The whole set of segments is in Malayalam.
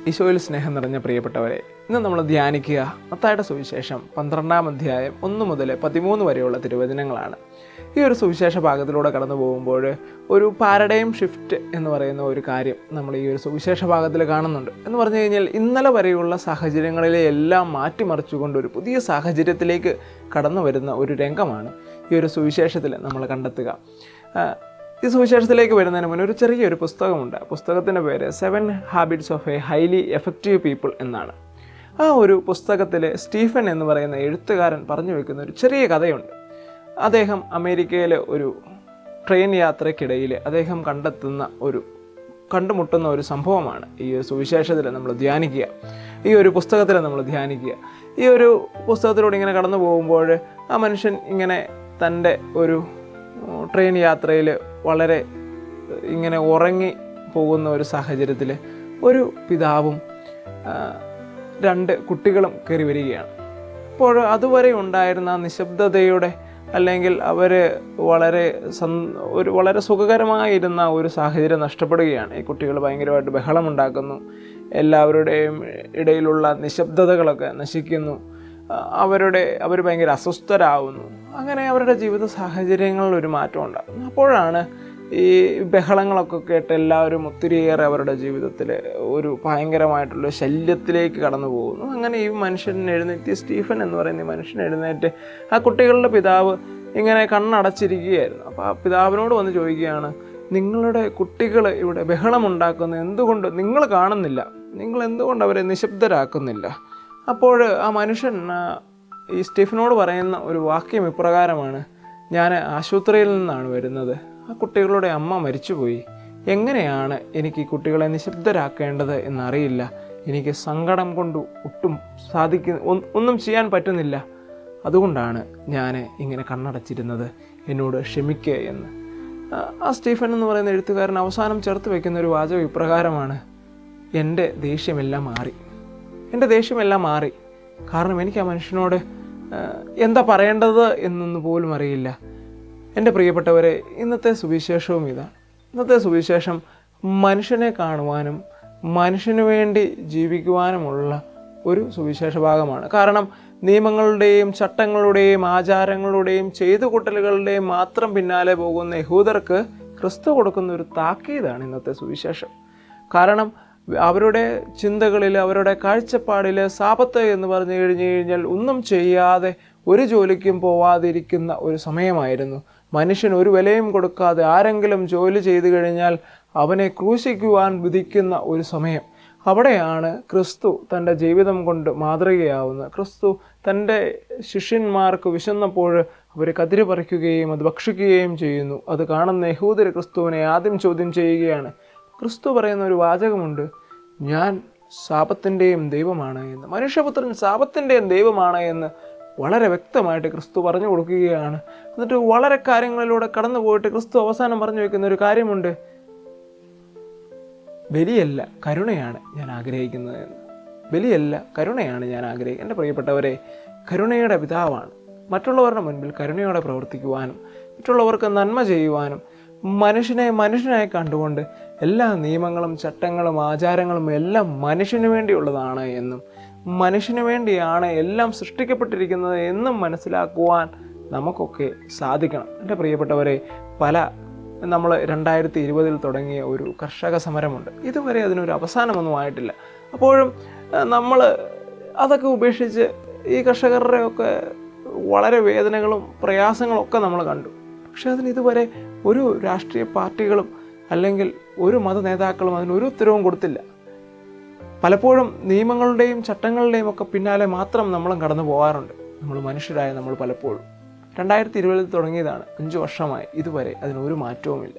ഈശോയിൽ സ്നേഹം നിറഞ്ഞ പ്രിയപ്പെട്ടവരെ, ഇന്ന് നമ്മൾ ധ്യാനിക്കുക മത്തായിയുടെ സുവിശേഷം 12-ാം അധ്യായം 1 മുതൽ 13 വരെയുള്ള തിരുവചനങ്ങളാണ്. ഈ ഒരു സുവിശേഷ ഭാഗത്തിലൂടെ കടന്നു പോകുമ്പോൾ ഒരു പാരഡൈം ഷിഫ്റ്റ് എന്ന് പറയുന്ന ഒരു കാര്യം നമ്മൾ ഈ ഒരു സുവിശേഷ ഭാഗത്തിൽ കാണുന്നുണ്ട്. എന്ന് പറഞ്ഞു കഴിഞ്ഞാൽ ഇന്നലെ വരെയുള്ള സാഹചര്യങ്ങളിലെ എല്ലാം മാറ്റിമറിച്ചുകൊണ്ട് ഒരു പുതിയ സാഹചര്യത്തിലേക്ക് കടന്നു വരുന്ന ഒരു രംഗമാണ് ഈ ഒരു സുവിശേഷത്തിൽ നമ്മൾ കണ്ടെത്തുക. ഈ സുവിശേഷത്തിലേക്ക് വരുന്നതിന് മുന്നേ ഒരു ചെറിയൊരു പുസ്തകമുണ്ട്. പുസ്തകത്തിൻ്റെ പേര് 7 habits of A highly effective people എന്നാണ്. ആ ഒരു പുസ്തകത്തിൽ സ്റ്റീഫൻ എന്ന് പറയുന്ന എഴുത്തുകാരൻ പറഞ്ഞു വെക്കുന്ന ഒരു ചെറിയ കഥയുണ്ട്. അദ്ദേഹം അമേരിക്കയിലെ ഒരു ട്രെയിൻ യാത്രയ്ക്കിടയിൽ അദ്ദേഹം കണ്ടുമുട്ടുന്ന ഒരു സംഭവമാണ് ഈ സുവിശേഷത്തിൽ നമ്മൾ ധ്യാനിക്കുക, ഈ ഒരു പുസ്തകത്തിൽ നമ്മൾ ധ്യാനിക്കുക. ഈ ഒരു പുസ്തകത്തിലൂടെ ഇങ്ങനെ കടന്നു പോകുമ്പോൾ ആ മനുഷ്യൻ ഇങ്ങനെ തൻ്റെ ഒരു ട്രെയിൻ യാത്രയിൽ വളരെ ഇങ്ങനെ ഉറങ്ങി പോകുന്ന ഒരു സാഹചര്യത്തിൽ ഒരു പിതാവും 2 കുട്ടികളും കയറി വരികയാണ്. അപ്പോൾ അതുവരെ ഉണ്ടായിരുന്ന നിശബ്ദതയുടെ അല്ലെങ്കിൽ അവർ വളരെ സുഖകരമായിരുന്ന ഒരു സാഹചര്യം നഷ്ടപ്പെടുകയാണ്. ഈ കുട്ടികൾ ഭയങ്കരമായിട്ട് ബഹളമുണ്ടാക്കുന്നു, എല്ലാവരുടെയും ഇടയിലുള്ള നിശബ്ദതകളൊക്കെ നശിക്കുന്നു, അവർ ഭയങ്കര അസ്വസ്ഥരാകുന്നു. അങ്ങനെ അവരുടെ ജീവിത സാഹചര്യങ്ങളിൽ ഒരു മാറ്റം ഉണ്ടാകുന്നു. അപ്പോഴാണ് ഈ ബഹളങ്ങളൊക്കെ കേട്ട് എല്ലാവരും ഒത്തിരിയേറെ അവരുടെ ജീവിതത്തിൽ ഒരു ഭയങ്കരമായിട്ടുള്ള ശല്യത്തിലേക്ക് കടന്നു പോകുന്നു. അങ്ങനെ ഈ മനുഷ്യൻ എഴുന്നേറ്റ്, സ്റ്റീഫൻ എന്ന് പറയുന്ന ഈ മനുഷ്യൻ എഴുന്നേറ്റ് ആ കുട്ടികളുടെ പിതാവ് ഇങ്ങനെ കണ്ണടച്ചിരിക്കുകയായിരുന്നു. അപ്പോൾ ആ പിതാവിനോട് വന്ന് ചോദിക്കുകയാണ്, നിങ്ങളുടെ കുട്ടികൾ ഇവിടെ ബഹളമുണ്ടാക്കുന്നത് എന്തുകൊണ്ട് നിങ്ങൾ കാണുന്നില്ല? നിങ്ങൾ എന്തുകൊണ്ട് അവരെ നിശബ്ദരാക്കുന്നില്ല? അപ്പോൾ ആ മനുഷ്യൻ ഈ സ്റ്റീഫനോട് പറയുന്ന ഒരു വാക്യം ഇപ്രകാരമാണ്: ഞാൻ ആശുപത്രിയിൽ നിന്നാണ് വരുന്നത്, ആ കുട്ടികളുടെ അമ്മ മരിച്ചുപോയി, എങ്ങനെയാണ് എനിക്ക് ഈ കുട്ടികളെ നിശബ്ദരാക്കേണ്ടത് എന്നറിയില്ല, എനിക്ക് സങ്കടം കൊണ്ട് ഒന്നും ചെയ്യാൻ പറ്റുന്നില്ല, അതുകൊണ്ടാണ് ഞാൻ ഇങ്ങനെ കണ്ണടച്ചിരുന്നത്, എന്നോട് ക്ഷമിക്കുക എന്ന്. ആ സ്റ്റീഫൻ എന്ന് പറയുന്ന എഴുത്തുകാരൻ അവസാനം ചേർത്ത് വയ്ക്കുന്ന ഒരു വാചകം ഇപ്രകാരമാണ്: എൻ്റെ ദേഷ്യമെല്ലാം മാറി, കാരണം എനിക്ക് ആ മനുഷ്യനോട് എന്താ പറയേണ്ടത് എന്നൊന്നും പോലും അറിയില്ല. എൻ്റെ പ്രിയപ്പെട്ടവരെ, ഇന്നത്തെ സുവിശേഷവും ഇതാണ്. ഇന്നത്തെ സുവിശേഷം മനുഷ്യനെ കാണുവാനും മനുഷ്യന് വേണ്ടി ജീവിക്കുവാനുമുള്ള ഒരു സുവിശേഷ ഭാഗമാണ്. കാരണം നിയമങ്ങളുടെയും ചട്ടങ്ങളുടെയും ആചാരങ്ങളുടെയും ചെയ്തുകൂട്ടലുകളുടെയും മാത്രം പിന്നാലെ പോകുന്ന യഹൂദർക്ക് ക്രിസ്തു കൊടുക്കുന്ന ഒരു താക്കീതാണ് ഇന്നത്തെ സുവിശേഷം. കാരണം അവരുടെ ചിന്തകളിൽ, അവരുടെ കാഴ്ചപ്പാടിൽ സാപത്ത് എന്ന് പറഞ്ഞു കഴിഞ്ഞാൽ ഒന്നും ചെയ്യാതെ ഒരു ജോലിക്കും പോവാതിരിക്കുന്ന ഒരു സമയമായിരുന്നു. മനുഷ്യൻ ഒരു വിലയും കൊടുക്കാതെ ആരെങ്കിലും ജോലി ചെയ്തു കഴിഞ്ഞാൽ അവനെ ക്രൂശിക്കുവാൻ വിധിക്കുന്ന ഒരു സമയം. അവിടെയാണ് ക്രിസ്തു തൻ്റെ ജീവിതം കൊണ്ട് മാതൃകയാവുന്നത്. ക്രിസ്തു തൻ്റെ ശിഷ്യന്മാർക്ക് വിശന്നപ്പോൾ അവർ കതിര് പറിക്കുകയും അത് ഭക്ഷിക്കുകയും ചെയ്യുന്നു. അത് കാണുന്ന യഹൂദർ ക്രിസ്തുവിനെ ആദ്യം ചോദ്യം ചെയ്യുകയാണ്. ക്രിസ്തു പറയുന്ന ഒരു വാചകമുണ്ട്: ഞാൻ ശാപത്തിൻ്റെയും ദൈവമാണ് എന്ന്. മനുഷ്യപുത്രൻ ശാപത്തിൻ്റെയും ദൈവമാണ് എന്ന് വളരെ വ്യക്തമായിട്ട് ക്രിസ്തു പറഞ്ഞു കൊടുക്കുകയാണ്. എന്നിട്ട് വളരെ കാര്യങ്ങളിലൂടെ കടന്നു പോയിട്ട് ക്രിസ്തു അവസാനം പറഞ്ഞു വയ്ക്കുന്ന ഒരു കാര്യമുണ്ട്: ബലിയല്ല കരുണയാണ് ഞാൻ ആഗ്രഹിക്കുന്നത് എന്ന്. ബലിയല്ല കരുണയാണ് ഞാൻ ആഗ്രഹിക്കുന്നത്. എൻ്റെ പ്രിയപ്പെട്ടവരെ, കരുണയുടെ പിതാവാണ്. മറ്റുള്ളവരുടെ മുൻപിൽ കരുണയോടെ പ്രവർത്തിക്കുവാനും മറ്റുള്ളവർക്ക് നന്മ ചെയ്യുവാനും മനുഷ്യനെ മനുഷ്യനായി കണ്ടുകൊണ്ട് എല്ലാ നിയമങ്ങളും ചട്ടങ്ങളും ആചാരങ്ങളും എല്ലാം മനുഷ്യന് വേണ്ടിയുള്ളതാണ് എന്നും മനുഷ്യന് വേണ്ടിയാണ് എല്ലാം സൃഷ്ടിക്കപ്പെട്ടിരിക്കുന്നത് എന്നും മനസ്സിലാക്കുവാൻ നമുക്കൊക്കെ സാധിക്കണം. എൻ്റെ പ്രിയപ്പെട്ടവരെ, നമ്മൾ 2020 തുടങ്ങിയ ഒരു കർഷക സമരമുണ്ട്. ഇതുവരെ അതിനൊരു അവസാനമൊന്നും ആയിട്ടില്ല. അപ്പോഴും നമ്മൾ അതൊക്കെ ഉപേക്ഷിച്ച് ഈ കർഷകരുടെയൊക്കെ വളരെ വേദനകളും പ്രയാസങ്ങളും ഒക്കെ നമ്മൾ കണ്ടു. പക്ഷെ അതിന് ഇതുവരെ ഒരു രാഷ്ട്രീയ പാർട്ടികളും അല്ലെങ്കിൽ ഒരു മത നേതാക്കളും അതിനൊരു ഉത്തരവും കൊടുത്തില്ല. പലപ്പോഴും നിയമങ്ങളുടെയും ചട്ടങ്ങളുടെയും ഒക്കെ പിന്നാലെ മാത്രം നമ്മളും കടന്നു പോകാറുണ്ട്. നമ്മൾ പലപ്പോഴും 2020 തുടങ്ങിയതാണ്, 5 വർഷമായി, ഇതുവരെ അതിനൊരു മാറ്റവുമില്ല.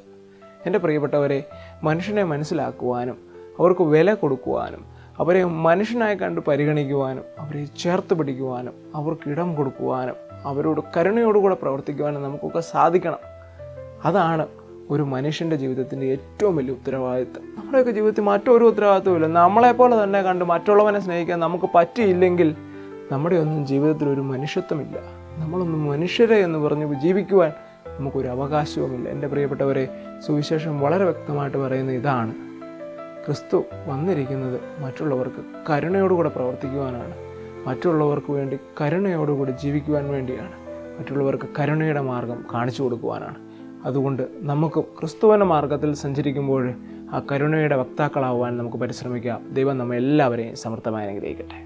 എൻ്റെ പ്രിയപ്പെട്ടവരെ, മനുഷ്യനെ മനസ്സിലാക്കുവാനും അവർക്ക് വില കൊടുക്കുവാനും അവരെ മനുഷ്യനായി കണ്ട് പരിഗണിക്കുവാനും അവരെ ചേർത്ത് പിടിക്കുവാനും അവർക്ക് ഇടം കൊടുക്കുവാനും അവരോട് കരുണയോടുകൂടെ പ്രവർത്തിക്കുവാനും നമുക്കൊക്കെ സാധിക്കണം. അതാണ് ഒരു മനുഷ്യൻ്റെ ജീവിതത്തിൻ്റെ ഏറ്റവും വലിയ ഉത്തരവാദിത്തം. നമ്മുടെയൊക്കെ ജീവിതത്തിൽ മറ്റൊരു ഉത്തരവാദിത്വമില്ല. നമ്മളെപ്പോലെ തന്നെ കണ്ട് മറ്റുള്ളവനെ സ്നേഹിക്കാൻ നമുക്ക് പറ്റിയില്ലെങ്കിൽ നമ്മുടെ ഒന്നും ജീവിതത്തിൽ ഒരു മനുഷ്യത്വമില്ല. നമ്മളൊന്നും മനുഷ്യരെ എന്ന് പറഞ്ഞ് ജീവിക്കുവാൻ നമുക്കൊരു അവകാശവുമില്ല. എൻ്റെ പ്രിയപ്പെട്ടവരെ, സുവിശേഷം വളരെ വ്യക്തമായിട്ട് പറയുന്ന ഇതാണ്: ക്രിസ്തു വന്നിരിക്കുന്നത് മറ്റുള്ളവർക്ക് കരുണയോടുകൂടെ പ്രവർത്തിക്കുവാനാണ്, മറ്റുള്ളവർക്ക് വേണ്ടി കരുണയോടുകൂടി ജീവിക്കുവാൻ വേണ്ടിയാണ്, മറ്റുള്ളവർക്ക് കരുണയുടെ മാർഗം കാണിച്ചു കൊടുക്കുവാനാണ്. അതുകൊണ്ട് നമുക്കും ക്രിസ്തുവിൻ്റെ മാർഗത്തിൽ സഞ്ചരിക്കുമ്പോൾ ആ കരുണയുടെ വക്താക്കളാവാൻ നമുക്ക് പരിശ്രമിക്കാം. ദൈവം നമ്മെ എല്ലാവരെയും സമർത്ഥമായി അനുഗ്രഹിക്കട്ടെ.